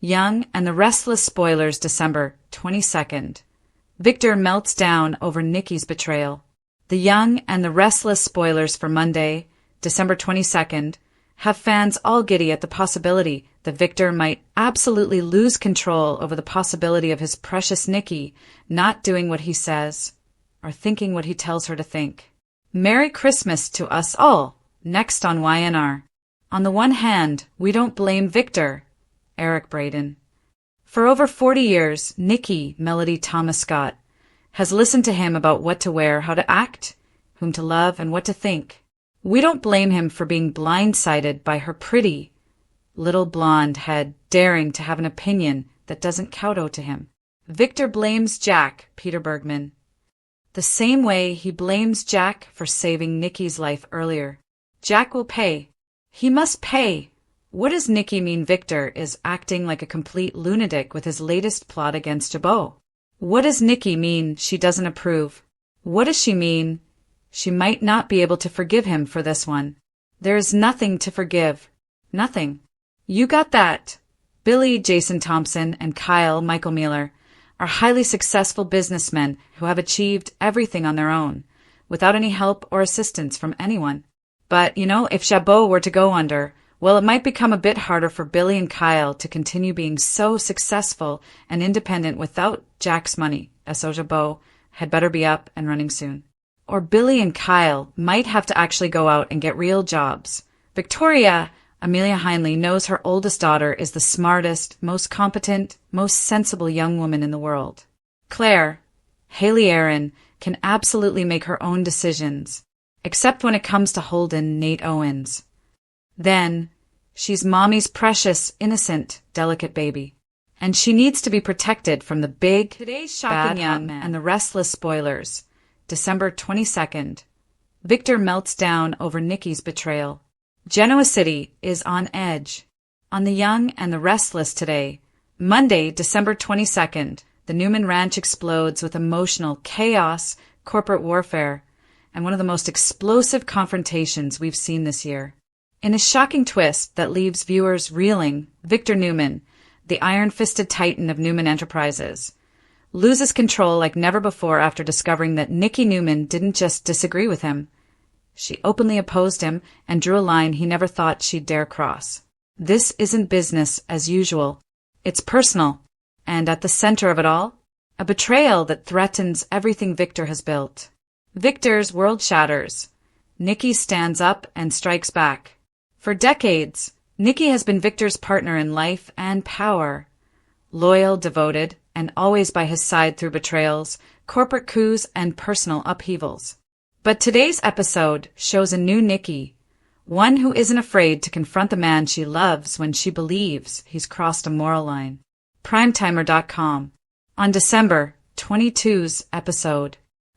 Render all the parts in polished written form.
Young and the Restless spoilers December 22nd. Victor melts down over Nikki's betrayal. The Young and the Restless spoilers for Monday, December 22nd, have fans all giddy at the possibility that Victor might absolutely lose control over the possibility of his precious Nikki not doing what he says or thinking what he tells her to think. Merry Christmas to us all, next on YNR. On the one hand, we don't blame Victor, Eric Braden. For over 40 years, Nikki, Melody Thomas Scott, has listened to him about what to wear, how to act, whom to love, and what to think. We don't blame him for being blindsided by her pretty, little blonde head daring to have an opinion that doesn't kowtow to him. Victor blames Jack, Peter Bergman, the same way he blames Jack for saving Nikki's life earlier. Jack will pay. He must pay. What does Nikki mean Victor is acting like a complete lunatic with his latest plot against Jabot? What does Nikki mean she doesn't approve? What does she mean she might not be able to forgive him for this one? There is nothing to forgive. Nothing. You got that. Billy Jason Thompson and Kyle Michael Mueller are highly successful businessmen who have achieved everything on their own, without any help or assistance from anyone. But, if Jabot were to go under, well, it might become a bit harder for Billy and Kyle to continue being so successful and independent without Jack's money, so Jabot had better be up and running soon. Or Billy and Kyle might have to actually go out and get real jobs. Victoria, Amelia Heinley, knows her oldest daughter is the smartest, most competent, most sensible young woman in the world. Claire, Haley Aaron, can absolutely make her own decisions, except when it comes to Holden Nate Owens. Then, she's mommy's precious, innocent, delicate baby. And she needs to be protected from the big, today's shocking young and the Restless spoilers. December 22nd. Victor melts down over Nikki's betrayal. Genoa City is on edge. On the Young and the Restless today, Monday, December 22nd, the Newman Ranch explodes with emotional chaos, corporate warfare, and one of the most explosive confrontations we've seen this year. In a shocking twist that leaves viewers reeling, Victor Newman, the iron-fisted titan of Newman Enterprises, loses control like never before after discovering that Nikki Newman didn't just disagree with him. She openly opposed him and drew a line he never thought she'd dare cross. This isn't business as usual. It's personal. And at the center of it all, a betrayal that threatens everything Victor has built. Victor's world shatters. Nikki stands up and strikes back. For decades, Nikki has been Victor's partner in life and power. Loyal, devoted, and always by his side through betrayals, corporate coups, and personal upheavals. But today's episode shows a new Nikki, one who isn't afraid to confront the man she loves when she believes he's crossed a moral line. Primetimer.com. On December 22's episode,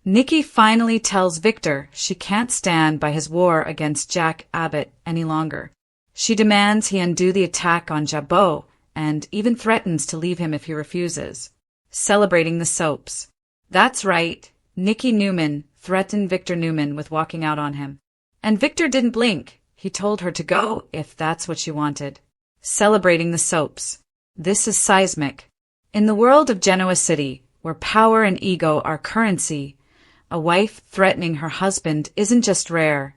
Nikki finally tells Victor she can't stand by his war against Jack Abbott any longer. She demands he undo the attack on Jabot and even threatens to leave him if he refuses. Celebrating the soaps. That's right, Nikki Newman threatened Victor Newman with walking out on him. And Victor didn't blink. He told her to go if that's what she wanted. Celebrating the soaps. This is seismic. In the world of Genoa City, where power and ego are currency, a wife threatening her husband isn't just rare,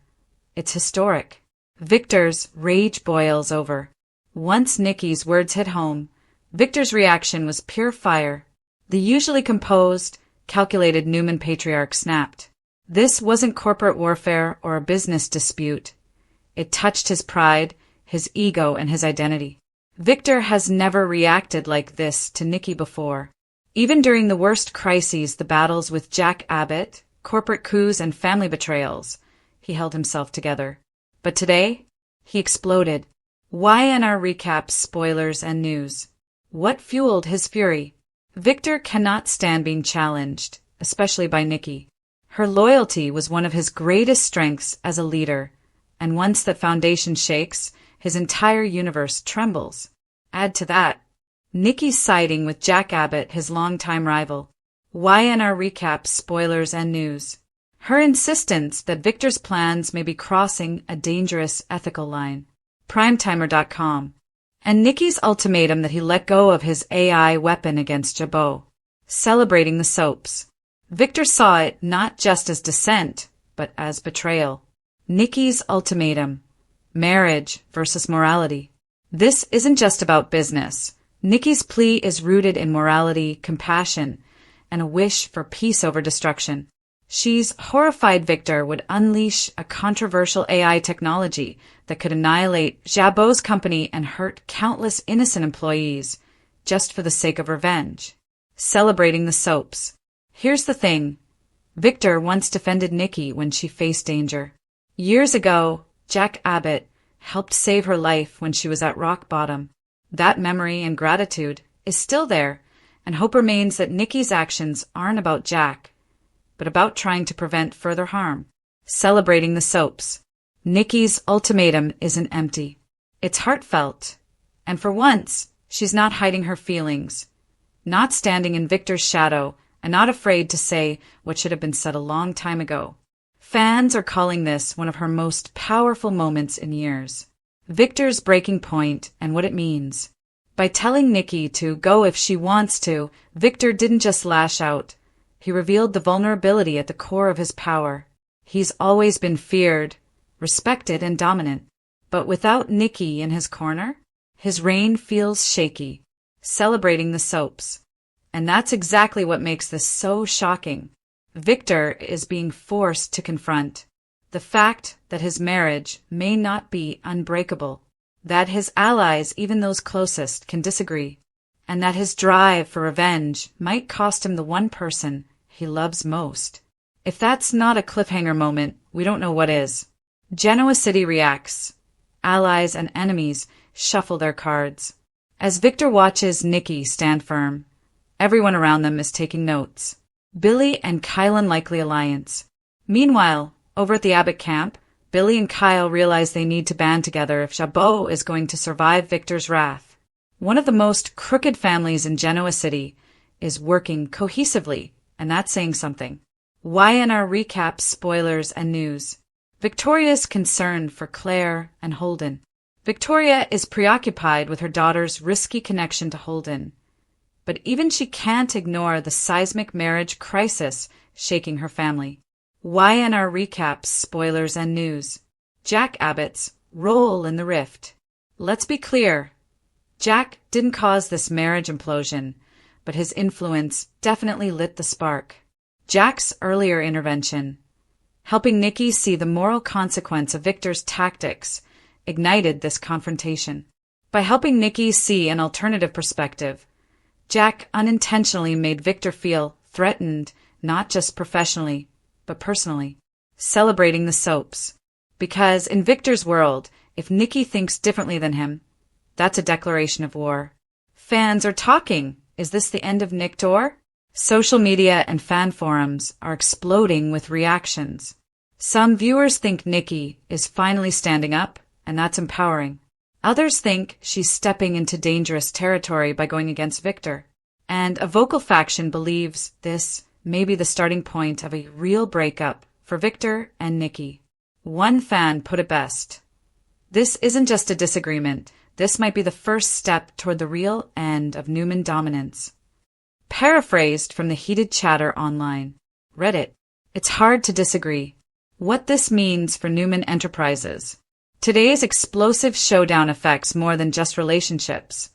it's historic. Victor's rage boils over. Once Nikki's words hit home, Victor's reaction was pure fire. The usually composed, calculated Newman patriarch snapped. This wasn't corporate warfare or a business dispute. It touched his pride, his ego, and his identity. Victor has never reacted like this to Nikki before. Even during the worst crises, the battles with Jack Abbott, corporate coups, and family betrayals, he held himself together. But today, he exploded. YNR recaps, spoilers, and news. What fueled his fury? Victor cannot stand being challenged, especially by Nikki. Her loyalty was one of his greatest strengths as a leader, and once that foundation shakes, his entire universe trembles. Add to that, Nikki's siding with Jack Abbott, his longtime rival. YNR recaps, spoilers, and news. Her insistence that Victor's plans may be crossing a dangerous ethical line. Primetimer.com. and Nikki's ultimatum that he let go of his AI weapon against Jabot. Celebrating the soaps. Victor saw it not just as dissent, but as betrayal. Nikki's ultimatum. Marriage versus morality. This isn't just about business. Nikki's plea is rooted in morality, compassion, and a wish for peace over destruction. She's horrified Victor would unleash a controversial AI technology that could annihilate Jabot's company and hurt countless innocent employees just for the sake of revenge. Celebrating the soaps. Here's the thing. Victor once defended Nikki when she faced danger. Years ago, Jack Abbott helped save her life when she was at rock bottom. That memory and gratitude is still there, and hope remains that Nikki's actions aren't about Jack, but about trying to prevent further harm. Celebrating the soaps. Nikki's ultimatum isn't empty. It's heartfelt, and for once, she's not hiding her feelings, not standing in Victor's shadow, and not afraid to say what should have been said a long time ago. Fans are calling this one of her most powerful moments in years. Victor's breaking point and what it means. By telling Nikki to go if she wants to, Victor didn't just lash out. He revealed the vulnerability at the core of his power. He's always been feared, respected, and dominant. But without Nikki in his corner, his reign feels shaky. Celebrating the soaps. And that's exactly what makes this so shocking. Victor is being forced to confront the fact that his marriage may not be unbreakable, that his allies, even those closest, can disagree, and that his drive for revenge might cost him the one person he loves most. If that's not a cliffhanger moment, we don't know what is. Genoa City reacts. Allies and enemies shuffle their cards. As Victor watches Nikki stand firm, everyone around them is taking notes. Billy and Kyle unlikely alliance. Meanwhile, over at the Abbott camp, Billy and Kyle realize they need to band together if Jabot is going to survive Victor's wrath. One of the most crooked families in Genoa City is working cohesively, and that's saying something. YNR recap, spoilers, and news. Victoria's concern for Claire and Holden. Victoria is preoccupied with her daughter's risky connection to Holden, but even she can't ignore the seismic marriage crisis shaking her family. YNR recaps, spoilers, and news. Jack Abbott's role in the rift. Let's be clear. Jack didn't cause this marriage implosion, but his influence definitely lit the spark. Jack's earlier intervention, helping Nikki see the moral consequence of Victor's tactics, ignited this confrontation. By helping Nikki see an alternative perspective, Jack unintentionally made Victor feel threatened, not just professionally, but personally. Celebrating the soaps. Because in Victor's world, if Nikki thinks differently than him, that's a declaration of war. Fans are talking. Is this the end of Nick Dorr? Social media and fan forums are exploding with reactions. Some viewers think Nikki is finally standing up, and that's empowering. Others think she's stepping into dangerous territory by going against Victor. And a vocal faction believes this may be the starting point of a real breakup for Victor and Nikki. One fan put it best. This isn't just a disagreement. This might be the first step toward the real end of Newman dominance. Paraphrased from the heated chatter online. Reddit. It's hard to disagree. What this means for Newman Enterprises. Today's explosive showdown affects more than just relationships.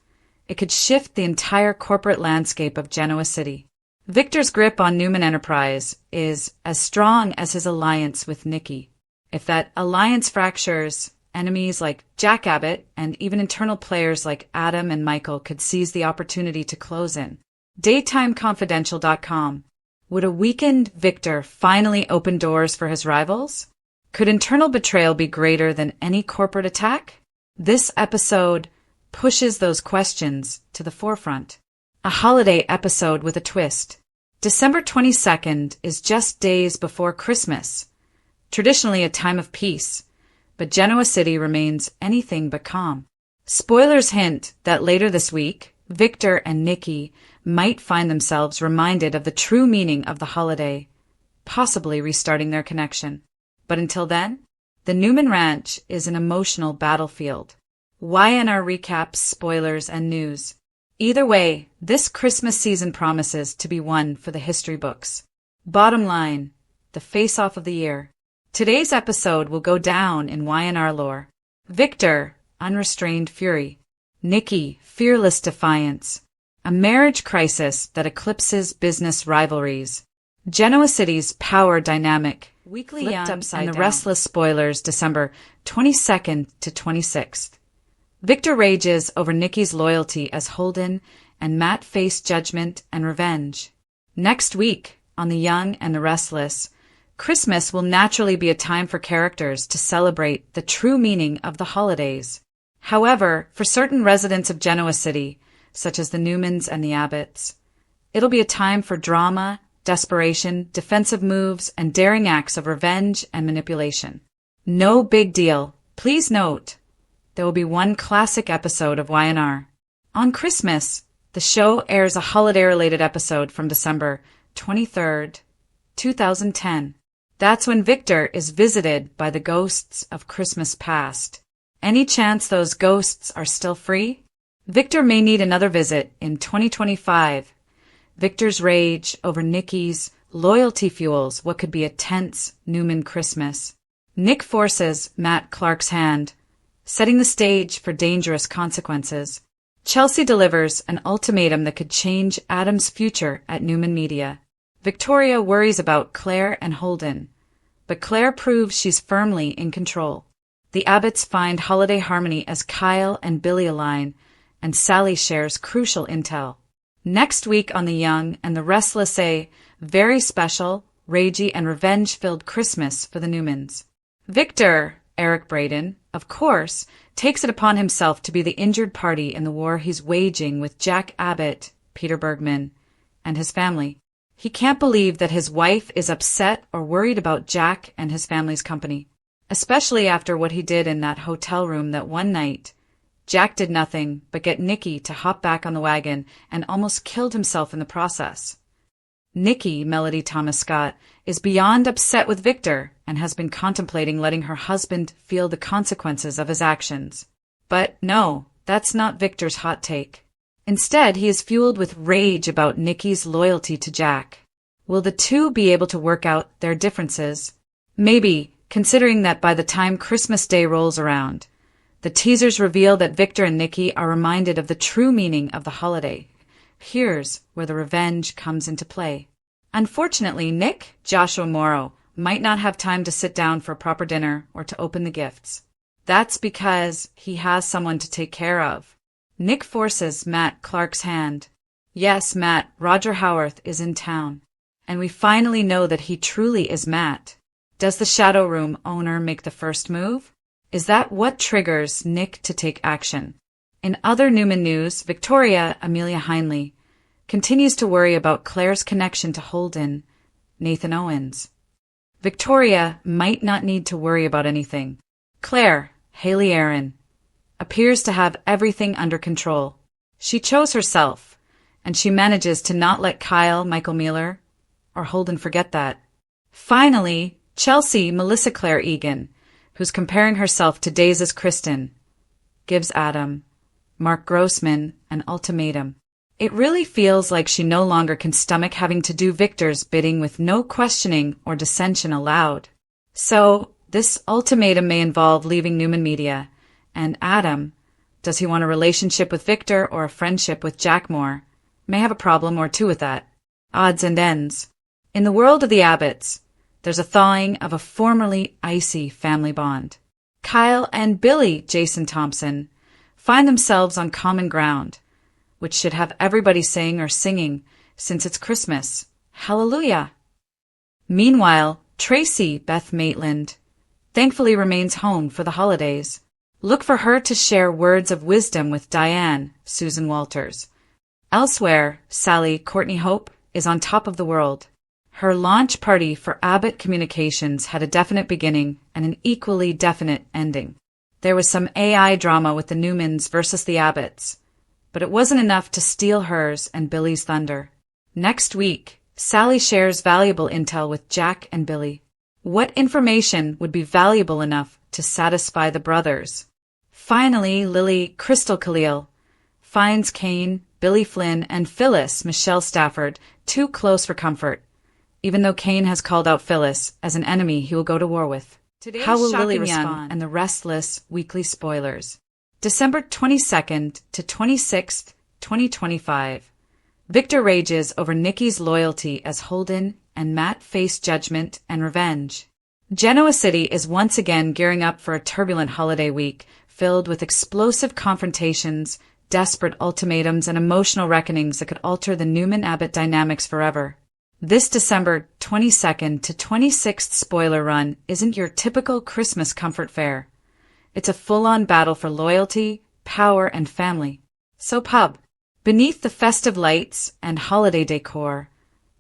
It could shift the entire corporate landscape of Genoa City. Victor's grip on Newman Enterprise is as strong as his alliance with Nikki. If that alliance fractures, enemies like Jack Abbott and even internal players like Adam and Michael could seize the opportunity to close in. DaytimeConfidential.com. Would a weakened Victor finally open doors for his rivals? Could internal betrayal be greater than any corporate attack? This episode pushes those questions to the forefront. A holiday episode with a twist. December 22nd is just days before Christmas, traditionally a time of peace, but Genoa City remains anything but calm. Spoilers hint that later this week, Victor and Nikki might find themselves reminded of the true meaning of the holiday, possibly restarting their connection. But until then, the Newman Ranch is an emotional battlefield. YNR recaps, spoilers, and news. Either way, this Christmas season promises to be one for the history books. Bottom line, the face-off of the year. Today's episode will go down in YNR lore. Victor, unrestrained fury. Nikki, fearless defiance. A marriage crisis that eclipses business rivalries. Genoa City's power dynamic. Weekly Young and the Restless spoilers December 22nd to 26th. Victor rages over Nikki's loyalty as Holden and Matt face judgment and revenge. Next week, on The Young and the Restless, Christmas will naturally be a time for characters to celebrate the true meaning of the holidays. However, for certain residents of Genoa City, such as the Newmans and the Abbotts, it'll be a time for drama, desperation, defensive moves, and daring acts of revenge and manipulation. No big deal. Please note, there will be one classic episode of YNR. On Christmas, the show airs a holiday-related episode from December 23rd, 2010. That's when Victor is visited by the ghosts of Christmas past. Any chance those ghosts are still free? Victor may need another visit in 2025. Victor's rage over Nikki's loyalty fuels what could be a tense Newman Christmas. Nick forces Matt Clark's hand, setting the stage for dangerous consequences. Chelsea delivers an ultimatum that could change Adam's future at Newman Media. Victoria worries about Claire and Holden, but Claire proves she's firmly in control. The Abbotts find holiday harmony as Kyle and Billy align, and Sally shares crucial intel. Next week on The Young and the Restless, a very special, ragey, and revenge-filled Christmas for the Newmans. Victor, Eric Braden, of course, takes it upon himself to be the injured party in the war he's waging with Jack Abbott, Peter Bergman, and his family. He can't believe that his wife is upset or worried about Jack and his family's company, especially after what he did in that hotel room that one night. Jack did nothing but get Nikki to hop back on the wagon and almost killed himself in the process. Nikki, Melody Thomas Scott, is beyond upset with Victor and has been contemplating letting her husband feel the consequences of his actions. But no, that's not Victor's hot take. Instead, he is fueled with rage about Nikki's loyalty to Jack. Will the two be able to work out their differences? Maybe, considering that by the time Christmas Day rolls around, the teasers reveal that Victor and Nikki are reminded of the true meaning of the holiday. Here's where the revenge comes into play. Unfortunately, Nick, Joshua Morrow, might not have time to sit down for a proper dinner or to open the gifts. That's because he has someone to take care of. Nick forces Matt Clark's hand. Yes, Matt, Roger Howarth is in town. And we finally know that he truly is Matt. Does the Shadow Room owner make the first move? Is that what triggers Nick to take action? In other Newman news, Victoria, Amelia Heinley, continues to worry about Claire's connection to Holden, Nathan Owens. Victoria might not need to worry about anything. Claire, Haley Aaron, appears to have everything under control. She chose herself, and she manages to not let Kyle, Michael Mueller, or Holden forget that. Finally, Chelsea, Melissa Claire Egan, who's comparing herself to Daze's Kristen, gives Adam, Mark Grossman, an ultimatum. It really feels like she no longer can stomach having to do Victor's bidding with no questioning or dissension allowed. So, this ultimatum may involve leaving Newman Media. And Adam, does he want a relationship with Victor or a friendship with Jack Moore? May have a problem or two with that. Odds and ends. In the world of the Abbotts, there's a thawing of a formerly icy family bond. Kyle and Billy, Jason Thompson, find themselves on common ground, which should have everybody saying or singing since it's Christmas. Hallelujah! Meanwhile, Tracy, Beth Maitland, thankfully remains home for the holidays. Look for her to share words of wisdom with Diane, Susan Walters. Elsewhere, Sally, Courtney Hope, is on top of the world. Her launch party for Abbott Communications had a definite beginning and an equally definite ending. There was some AI drama with the Newmans versus the Abbotts, but it wasn't enough to steal hers and Billy's thunder. Next week, Sally shares valuable intel with Jack and Billy. What information would be valuable enough to satisfy the brothers? Finally, Lily Crystal Khalil finds Kane, Billy Flynn, and Phyllis Michelle Stafford too close for comfort. Even though Kane has called out Phyllis as an enemy he will go to war with. How will Lily respond? And the Restless weekly spoilers. December 22nd to 26th, 2025. Victor rages over Nikki's loyalty as Holden and Matt face judgment and revenge. Genoa City is once again gearing up for a turbulent holiday week filled with explosive confrontations, desperate ultimatums, and emotional reckonings that could alter the Newman-Abbott dynamics forever. This December 22nd to 26th spoiler run isn't your typical Christmas comfort fare. It's a full-on battle for loyalty, power, and family. So pub. Beneath the festive lights and holiday decor,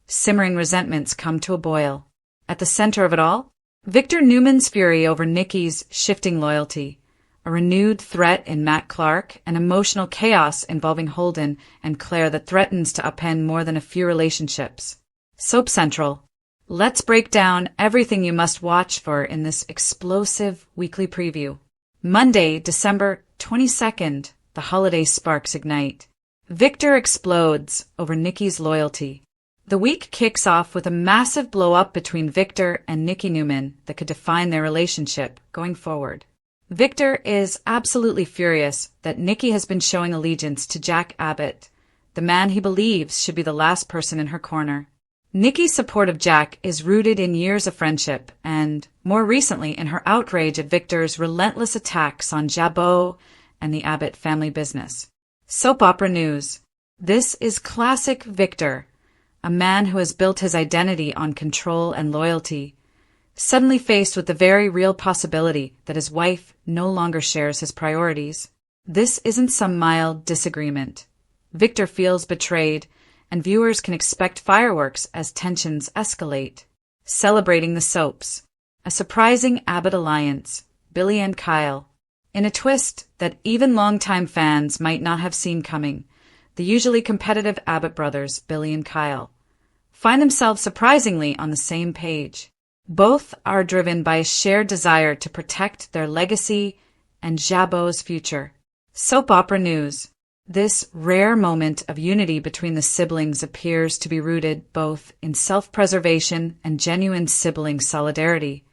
simmering resentments come to a boil. At the center of it all, Victor Newman's fury over Nikki's shifting loyalty, a renewed threat in Matt Clark, and emotional chaos involving Holden and Claire that threatens to upend more than a few relationships. Soap Central. Let's break down everything you must watch for in this explosive weekly preview. Monday, December 22nd, the holiday sparks ignite. Victor explodes over Nikki's loyalty. The week kicks off with a massive blow-up between Victor and Nikki Newman that could define their relationship going forward. Victor is absolutely furious that Nikki has been showing allegiance to Jack Abbott, the man he believes should be the last person in her corner. Nikki's support of Jack is rooted in years of friendship and, more recently, in her outrage at Victor's relentless attacks on Jabot and the Abbott family business. Soap opera news. This is classic Victor, a man who has built his identity on control and loyalty, suddenly faced with the very real possibility that his wife no longer shares his priorities. This isn't some mild disagreement. Victor feels betrayed, and viewers can expect fireworks as tensions escalate. Celebrating the soaps. A surprising Abbott alliance, Billy and Kyle. In a twist that even longtime fans might not have seen coming, the usually competitive Abbott brothers, Billy and Kyle, find themselves surprisingly on the same page. Both are driven by a shared desire to protect their legacy and Jabot's future. Soap opera news. This rare moment of unity between the siblings appears to be rooted both in self-preservation and genuine sibling solidarity,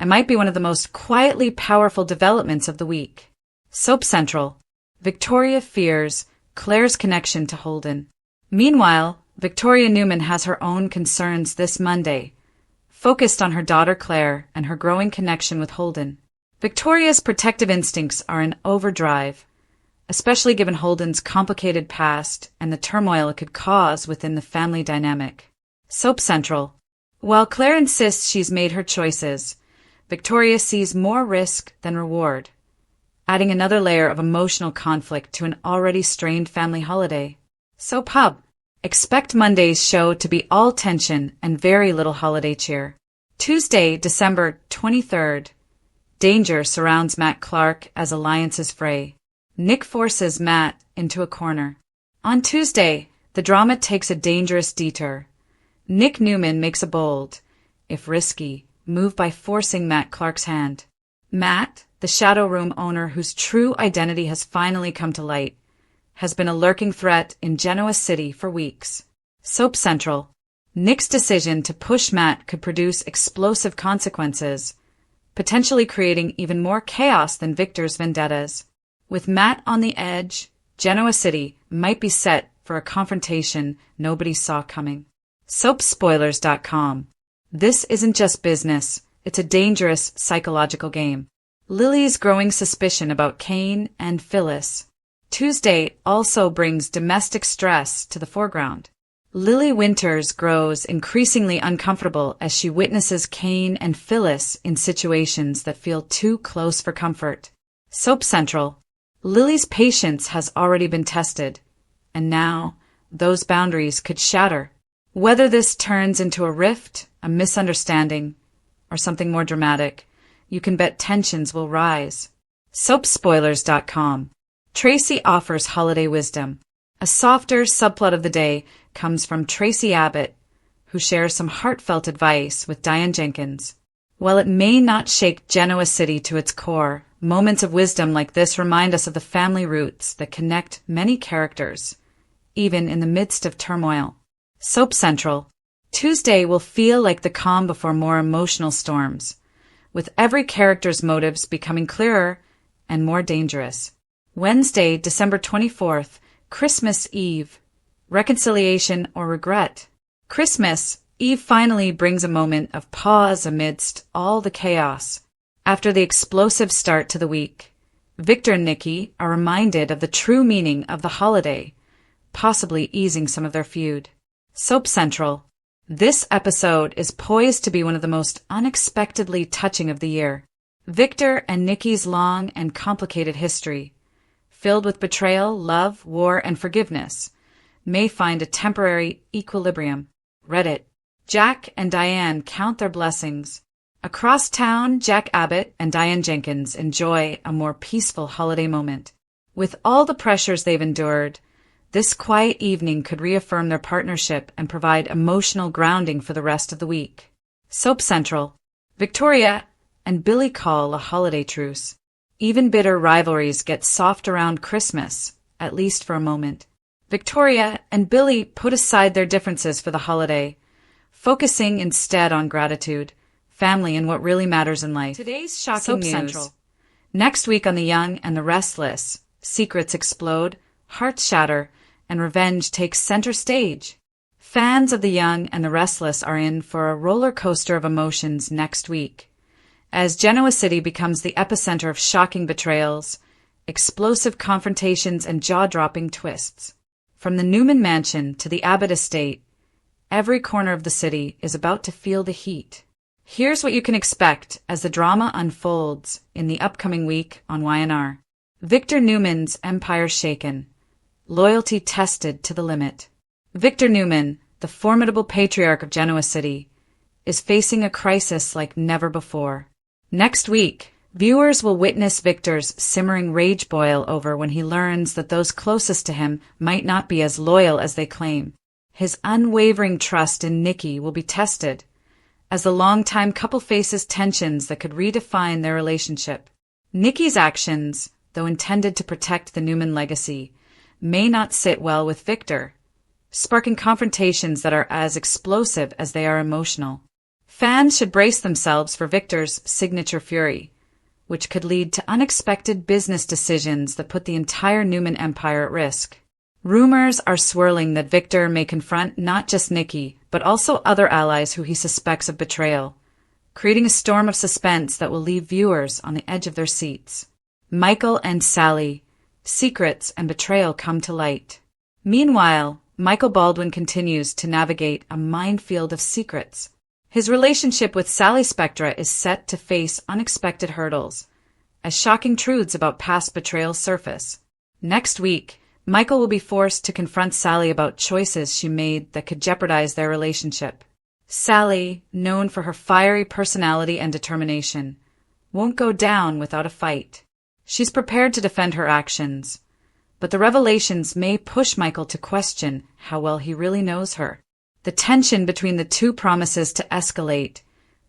and might be one of the most quietly powerful developments of the week. Soap Central. Victoria fears Claire's connection to Holden. Meanwhile, Victoria Newman has her own concerns this Monday, focused on her daughter Claire and her growing connection with Holden. Victoria's protective instincts are in overdrive, especially given Holden's complicated past and the turmoil it could cause within the family dynamic. Soap Central. While Claire insists she's made her choices, Victoria sees more risk than reward, adding another layer of emotional conflict to an already strained family holiday. Soap Hub. Expect Monday's show to be all tension and very little holiday cheer. Tuesday, December 23rd. Danger surrounds Matt Clark as alliances fray. Nick forces Matt into a corner. On Tuesday, the drama takes a dangerous detour. Nick Newman makes a bold, if risky, move by forcing Matt Clark's hand. Matt, the shadow room owner whose true identity has finally come to light, has been a lurking threat in Genoa City for weeks. Soap Central. Nick's decision to push Matt could produce explosive consequences, potentially creating even more chaos than Victor's vendettas. With Matt on the edge, Genoa City might be set for a confrontation nobody saw coming. Soapspoilers.com. This isn't just business, it's a dangerous psychological game. Lily's growing suspicion about Kane and Phyllis. Tuesday also brings domestic stress to the foreground. Lily Winters grows increasingly uncomfortable as she witnesses Kane and Phyllis in situations that feel too close for comfort. Soap Central. Lily's patience has already been tested, and now those boundaries could shatter. Whether this turns into a rift, a misunderstanding, or something more dramatic, you can bet tensions will rise. Soapspoilers.com. Tracy offers holiday wisdom. A softer subplot of the day comes from Tracy Abbott, who shares some heartfelt advice with Diane Jenkins. While it may not shake Genoa City to its core, Moments of wisdom like this remind us of the family roots that connect many characters, even in the midst of turmoil. Soap Central. Tuesday will feel like the calm before more emotional storms, with every character's motives becoming clearer and more dangerous. Wednesday, December 24th, Christmas Eve. Reconciliation or regret. Christmas Eve finally brings a moment of pause amidst all the chaos. After the explosive start to the week, Victor and Nikki are reminded of the true meaning of the holiday, possibly easing some of their feud. Soap Central. This episode is poised to be one of the most unexpectedly touching of the year. Victor and Nikki's long and complicated history, filled with betrayal, love, war, and forgiveness, may find a temporary equilibrium. Reddit. Jack and Diane count their blessings. Across town, Jack Abbott and Diane Jenkins enjoy a more peaceful holiday moment. With all the pressures they've endured, this quiet evening could reaffirm their partnership and provide emotional grounding for the rest of the week. Soap Central. Victoria and Billy call a holiday truce. Even bitter rivalries get soft around Christmas, at least for a moment. Victoria and Billy put aside their differences for the holiday, focusing instead on gratitude, family, and what really matters in life. Today's shocking Soap news. Central. Next week on The Young and the Restless, secrets explode, hearts shatter, and revenge takes center stage. Fans of The Young and the Restless are in for a roller coaster of emotions next week, as Genoa City becomes the epicenter of shocking betrayals, explosive confrontations, and jaw-dropping twists. From the Newman Mansion to the Abbott Estate, every corner of the city is about to feel the heat. Here's what you can expect as the drama unfolds in the upcoming week on YNR. Victor Newman's empire shaken, loyalty tested to the limit. Victor Newman, the formidable patriarch of Genoa City, is facing a crisis like never before. Next week, viewers will witness Victor's simmering rage boil over when he learns that those closest to him might not be as loyal as they claim. His unwavering trust in Nikki will be tested, as the longtime couple faces tensions that could redefine their relationship. Nikki's actions, though intended to protect the Newman legacy, may not sit well with Victor, sparking confrontations that are as explosive as they are emotional. Fans should brace themselves for Victor's signature fury, which could lead to unexpected business decisions that put the entire Newman empire at risk. Rumors are swirling that Victor may confront not just Nikki, but also other allies who he suspects of betrayal, creating a storm of suspense that will leave viewers on the edge of their seats. Michael and Sally. Secrets and betrayal come to light. Meanwhile, Michael Baldwin continues to navigate a minefield of secrets. His relationship with Sally Spectra is set to face unexpected hurdles, as shocking truths about past betrayal surface. Next week, Michael will be forced to confront Sally about choices she made that could jeopardize their relationship. Sally, known for her fiery personality and determination, won't go down without a fight. She's prepared to defend her actions, but the revelations may push Michael to question how well he really knows her. The tension between the two promises to escalate,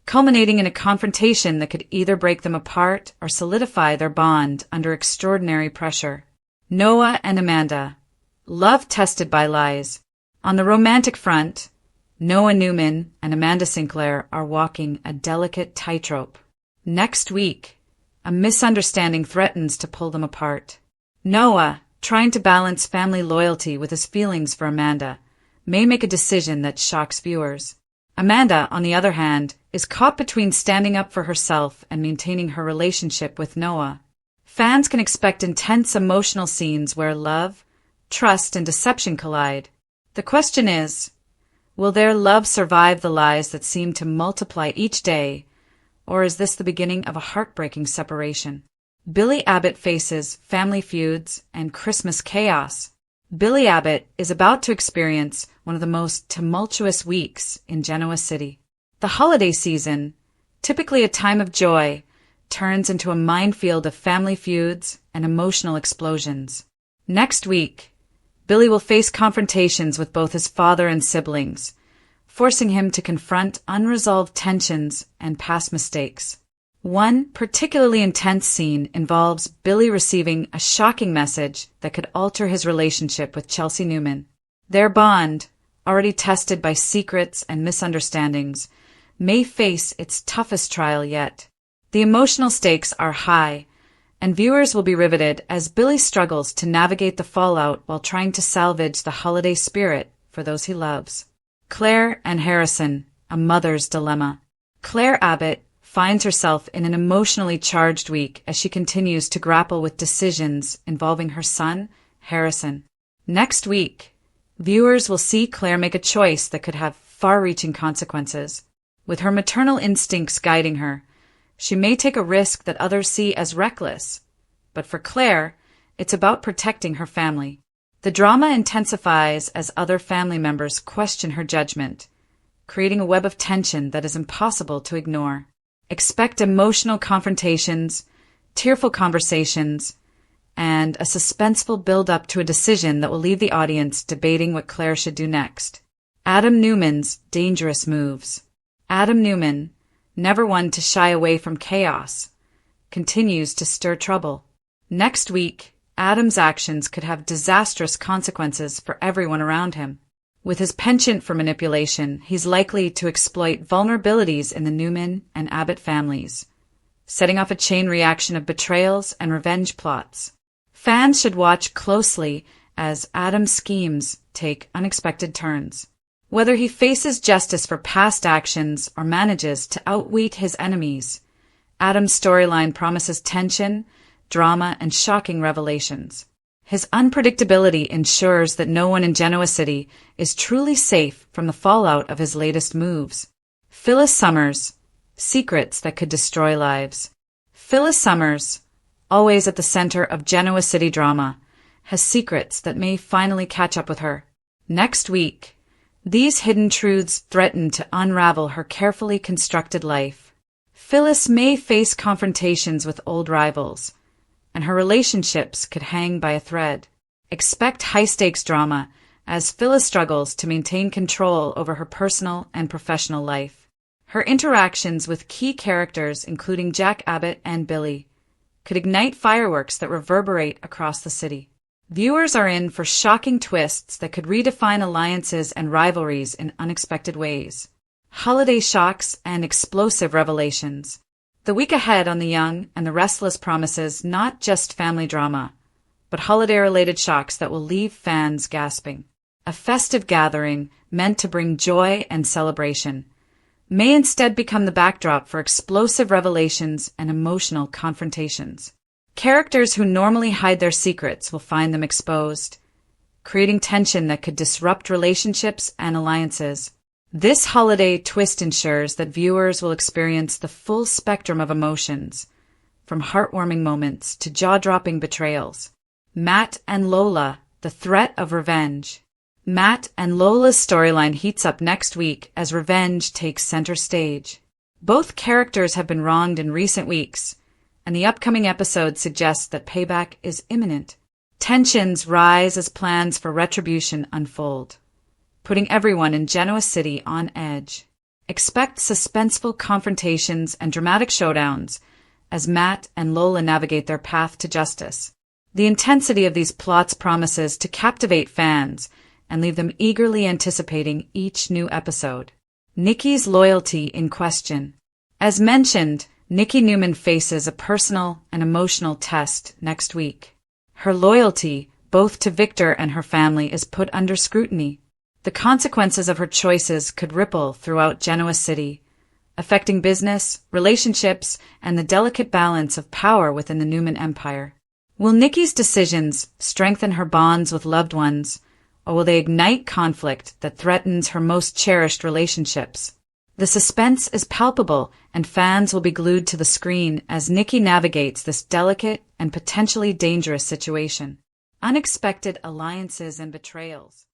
culminating in a confrontation that could either break them apart or solidify their bond under extraordinary pressure. Noah and Amanda. Love tested by lies. On the romantic front, Noah Newman and Amanda Sinclair are walking a delicate tightrope. Next week, a misunderstanding threatens to pull them apart. Noah, trying to balance family loyalty with his feelings for Amanda, may make a decision that shocks viewers. Amanda, on the other hand, is caught between standing up for herself and maintaining her relationship with Noah. Fans can expect intense emotional scenes where love, trust, and deception collide. The question is, will their love survive the lies that seem to multiply each day, or is this the beginning of a heartbreaking separation? Billy Abbott faces family feuds and Christmas chaos. Billy Abbott is about to experience one of the most tumultuous weeks in Genoa City. The holiday season, typically a time of joy, turns into a minefield of family feuds and emotional explosions. Next week, Billy will face confrontations with both his father and siblings, forcing him to confront unresolved tensions and past mistakes. One particularly intense scene involves Billy receiving a shocking message that could alter his relationship with Chelsea Newman. Their bond, already tested by secrets and misunderstandings, may face its toughest trial yet. The emotional stakes are high, and viewers will be riveted as Billy struggles to navigate the fallout while trying to salvage the holiday spirit for those he loves. Claire and Harrison, a mother's dilemma. Claire Abbott finds herself in an emotionally charged week as she continues to grapple with decisions involving her son, Harrison. Next week, viewers will see Claire make a choice that could have far-reaching consequences. With her maternal instincts guiding her, she may take a risk that others see as reckless. But for Claire, it's about protecting her family. The drama intensifies as other family members question her judgment, creating a web of tension that is impossible to ignore. Expect emotional confrontations, tearful conversations, and a suspenseful build-up to a decision that will leave the audience debating what Claire should do next. Adam Newman's dangerous moves. Adam Newman, never one to shy away from chaos, continues to stir trouble. Next week, Adam's actions could have disastrous consequences for everyone around him. With his penchant for manipulation, he's likely to exploit vulnerabilities in the Newman and Abbott families, setting off a chain reaction of betrayals and revenge plots. Fans should watch closely as Adam's schemes take unexpected turns. Whether he faces justice for past actions or manages to outwit his enemies, Adam's storyline promises tension, drama, and shocking revelations. His unpredictability ensures that no one in Genoa City is truly safe from the fallout of his latest moves. Phyllis Summers, secrets that could destroy lives. Phyllis Summers, always at the center of Genoa City drama, has secrets that may finally catch up with her. Next week, these hidden truths threaten to unravel her carefully constructed life. Phyllis may face confrontations with old rivals, and her relationships could hang by a thread. Expect high-stakes drama as Phyllis struggles to maintain control over her personal and professional life. Her interactions with key characters, including Jack Abbott and Billy, could ignite fireworks that reverberate across the city. Viewers are in for shocking twists that could redefine alliances and rivalries in unexpected ways. Holiday shocks and explosive revelations. The week ahead on The Young and the Restless promises not just family drama, but holiday-related shocks that will leave fans gasping. A festive gathering meant to bring joy and celebration may instead become the backdrop for explosive revelations and emotional confrontations. Characters who normally hide their secrets will find them exposed, creating tension that could disrupt relationships and alliances. This holiday twist ensures that viewers will experience the full spectrum of emotions, from heartwarming moments to jaw-dropping betrayals. Matt and Lola, the threat of revenge. Matt and Lola's storyline heats up next week as revenge takes center stage. Both characters have been wronged in recent weeks, and the upcoming episode suggests that payback is imminent. Tensions rise as plans for retribution unfold, putting everyone in Genoa City on edge. Expect suspenseful confrontations and dramatic showdowns as Matt and Lola navigate their path to justice. The intensity of these plots promises to captivate fans and leave them eagerly anticipating each new episode. Nikki's loyalty in question. As mentioned, Nikki Newman faces a personal and emotional test next week. Her loyalty, both to Victor and her family, is put under scrutiny. The consequences of her choices could ripple throughout Genoa City, affecting business, relationships, and the delicate balance of power within the Newman empire. Will Nikki's decisions strengthen her bonds with loved ones, or will they ignite conflict that threatens her most cherished relationships? The suspense is palpable, and fans will be glued to the screen as Nikki navigates this delicate and potentially dangerous situation. Unexpected alliances and betrayals.